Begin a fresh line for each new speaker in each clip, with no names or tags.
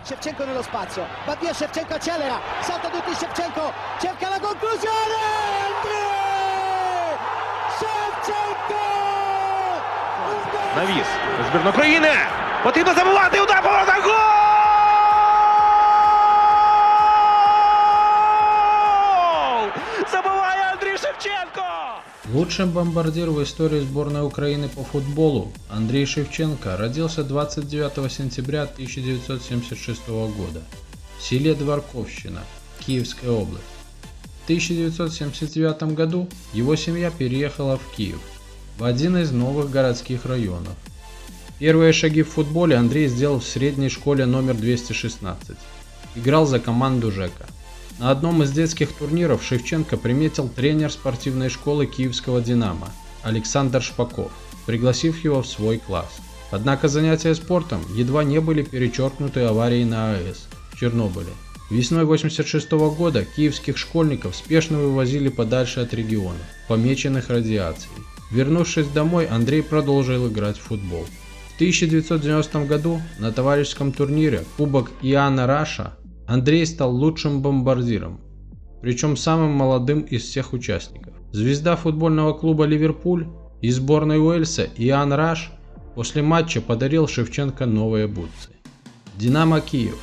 Shevchenko nello spazio, va via Shevchenko, accelera, salta tutti Shevchenko, cerca la conclusione, Андрій Шевченко!
Навіс. Збірна України. Потрібно забивати. Удар поворота. Гол! Забиває Андрій Шевченко!
Лучший бомбардир в истории сборной Украины по футболу Андрей Шевченко родился 29 сентября 1976 года в селе Дворковщина, Киевская область. В 1979 году его семья переехала в Киев, в один из новых городских районов. Первые шаги в футболе Андрей сделал в средней школе номер 216. Играл за команду ЖЭКа. На одном из детских турниров Шевченко приметил тренер спортивной школы киевского «Динамо» Александр Шпаков, пригласив его в свой класс. Однако занятия спортом едва не были перечеркнуты аварией на АЭС в Чернобыле. Весной 1986 года киевских школьников спешно вывозили подальше от регионов, помеченных радиацией. Вернувшись домой, Андрей продолжил играть в футбол. В 1990 году на товарищеском турнире Кубок Иоанна Раша Андрей стал лучшим бомбардиром, причем самым молодым из всех участников. Звезда футбольного клуба «Ливерпуль» и сборной Уэльса Иоанн Раш после матча подарил Шевченко новые бутсы. «Динамо Киев».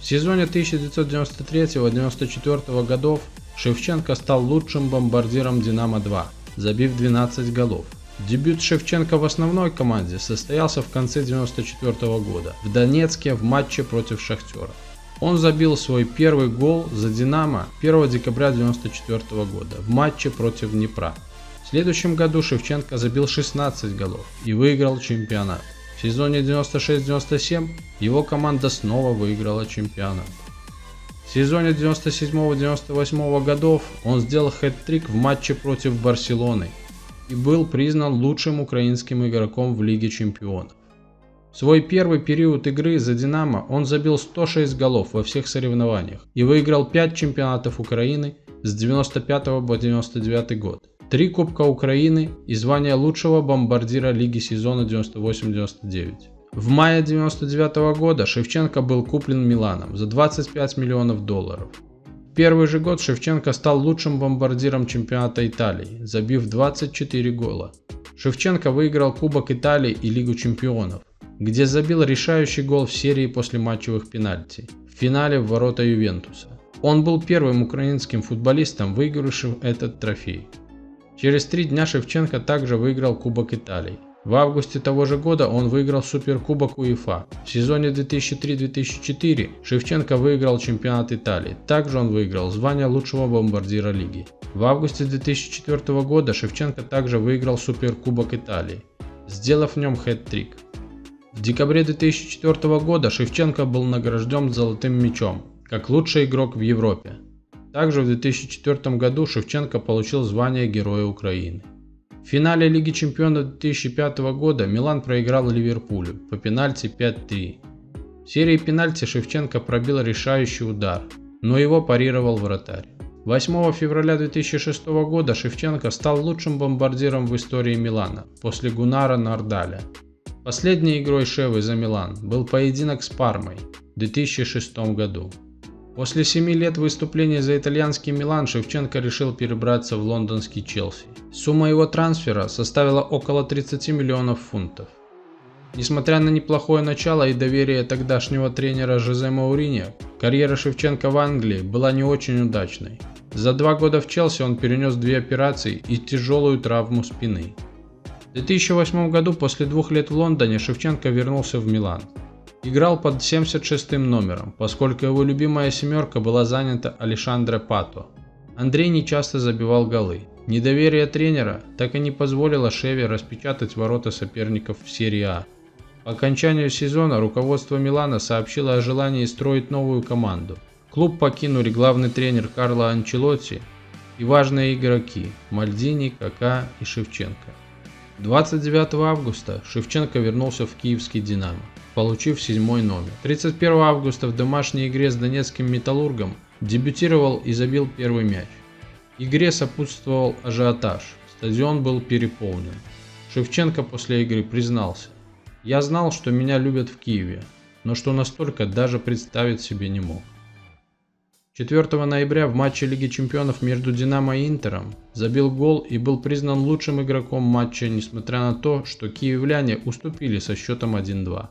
В сезоне 1993-1994 годов Шевченко стал лучшим бомбардиром «Динамо-2», забив 12 голов. Дебют Шевченко в основной команде состоялся в конце 1994 года в Донецке в матче против «Шахтера». Он забил свой первый гол за «Динамо» 1 декабря 1994 года в матче против Днепра. В следующем году Шевченко забил 16 голов и выиграл чемпионат. В сезоне 96-97 его команда снова выиграла чемпионат. В сезоне 97-98 годов он сделал хэт-трик в матче против Барселоны и был признан лучшим украинским игроком в Лиге чемпионов. В свой первый период игры за «Динамо» он забил 106 голов во всех соревнованиях и выиграл 5 чемпионатов Украины с 95 по 99 год, 3 Кубка Украины и звание лучшего бомбардира лиги сезона 98-99. В мае 1999 года Шевченко был куплен Миланом за $25 миллионов. В первый же год Шевченко стал лучшим бомбардиром чемпионата Италии, забив 24 гола. Шевченко выиграл Кубок Италии и Лигу чемпионов, где забил решающий гол в серии после матчевых пенальти в финале в ворота Ювентуса. Он был первым украинским футболистом, выигравшим этот трофей. Через 3 дня Шевченко также выиграл Кубок Италии. В августе того же года он выиграл Суперкубок УЕФА. В сезоне 2003-2004 Шевченко выиграл чемпионат Италии. Также он выиграл звание лучшего бомбардира лиги. В августе 2004 года Шевченко также выиграл Суперкубок Италии, сделав в нем хэт-трик. В декабре 2004 года Шевченко был награжден золотым мячом, как лучший игрок в Европе. Также в 2004 году Шевченко получил звание Героя Украины. В финале Лиги чемпионов 2005 года Милан проиграл Ливерпулю по пенальти 5-3. В серии пенальти Шевченко пробил решающий удар, но его парировал вратарь. 8 февраля 2006 года Шевченко стал лучшим бомбардиром в истории Милана после Гуннара Нардаля. Последней игрой Шевы за Милан был поединок с Пармой в 2006 году. После 7 лет выступлений за итальянский Милан Шевченко решил перебраться в лондонский Челси. Сумма его трансфера составила около 30 миллионов фунтов. Несмотря на неплохое начало и доверие тогдашнего тренера Жозе Мауриньо, карьера Шевченко в Англии была не очень удачной. За 2 года в Челси он перенес 2 операции и тяжелую травму спины. В 2008 году после 2 лет в Лондоне Шевченко вернулся в Милан. Играл под 76-м номером, поскольку его любимая семерка была занята Алешандре Пато. Андрей нечасто забивал голы. Недоверие тренера так и не позволило Шеве распечатать ворота соперников в серии А. По окончанию сезона руководство Милана сообщило о желании строить новую команду. Клуб покинули главный тренер Карло Анчелотти и важные игроки Мальдини, Кака и Шевченко. 29 августа Шевченко вернулся в киевский «Динамо», получив 7-й номер. 31 августа в домашней игре с донецким «Металлургом» дебютировал и забил первый мяч. Игре сопутствовал ажиотаж, стадион был переполнен. Шевченко после игры признался: «Я знал, что меня любят в Киеве. но что настолько даже представить себе не мог. 4 ноября в матче Лиги Чемпионов между Динамо и Интером забил гол и был признан лучшим игроком матча, несмотря на то, что киевляне уступили со счетом 1-2.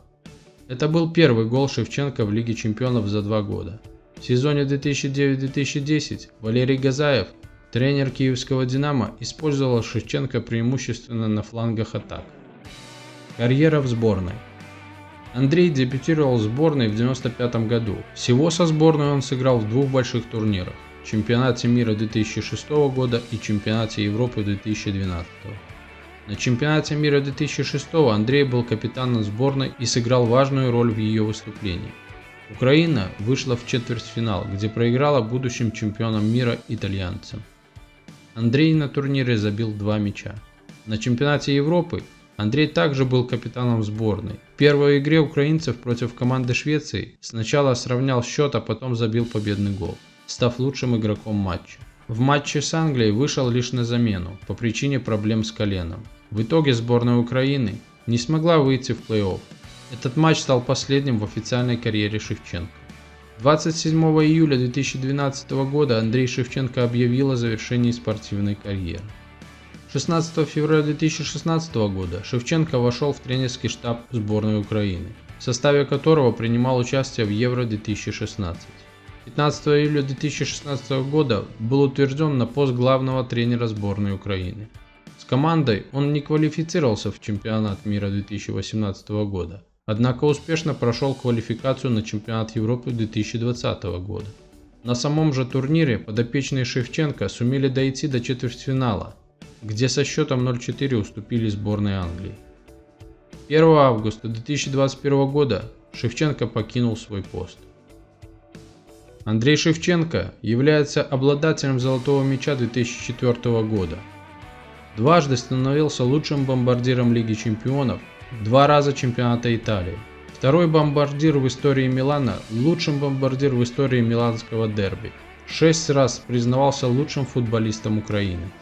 Это был первый гол Шевченко в Лиге Чемпионов за 2 года. В сезоне 2009-2010 Валерий Газаев, тренер киевского «Динамо», использовал Шевченко преимущественно на флангах атак. Карьера в сборной. Андрей дебютировал в сборной в 1995 году. Всего со сборной он сыграл в 2 больших турнирах – чемпионате мира 2006 года и чемпионате Европы 2012. На чемпионате мира 2006 Андрей был капитаном сборной и сыграл важную роль в ее выступлении. Украина вышла в четвертьфинал, где проиграла будущим чемпионам мира итальянцам. Андрей на турнире забил 2 мяча. На чемпионате Европы Андрей также был капитаном сборной. В первой игре украинцев против команды Швеции сначала сравнял счет, а потом забил победный гол, став лучшим игроком матча. В матче с Англией вышел лишь на замену по причине проблем с коленом. В итоге сборная Украины не смогла выйти в плей-офф. Этот матч стал последним в официальной карьере Шевченко. 27 июля 2012 года Андрей Шевченко объявил о завершении спортивной карьеры. 16 февраля 2016 года Шевченко вошел в тренерский штаб сборной Украины, в составе которого принимал участие в Евро-2016. 15 июля 2016 года был утвержден на пост главного тренера сборной Украины. С командой он не квалифицировался в чемпионат мира 2018 года, однако успешно прошел квалификацию на чемпионат Европы 2020 года. На самом же турнире подопечные Шевченко сумели дойти до четвертьфинала, где со счетом 0-4 уступили сборной Англии. 1 августа 2021 года Шевченко покинул свой пост. Андрей Шевченко является обладателем золотого мяча 2004 года. Дважды становился лучшим бомбардиром Лиги Чемпионов, 2 раза чемпионата Италии. Второй бомбардир в истории Милана, лучшим бомбардир в истории миланского дерби. 6 раз признавался лучшим футболистом Украины.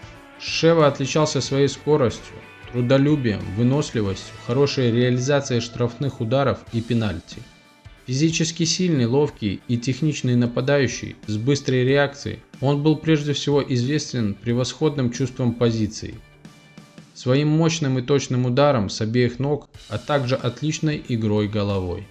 Шева отличался своей скоростью, трудолюбием, выносливостью, хорошей реализацией штрафных ударов и пенальти. Физически сильный, ловкий и техничный нападающий с быстрой реакцией, он был прежде всего известен превосходным чувством позиции, своим мощным и точным ударом с обеих ног, а также отличной игрой головой.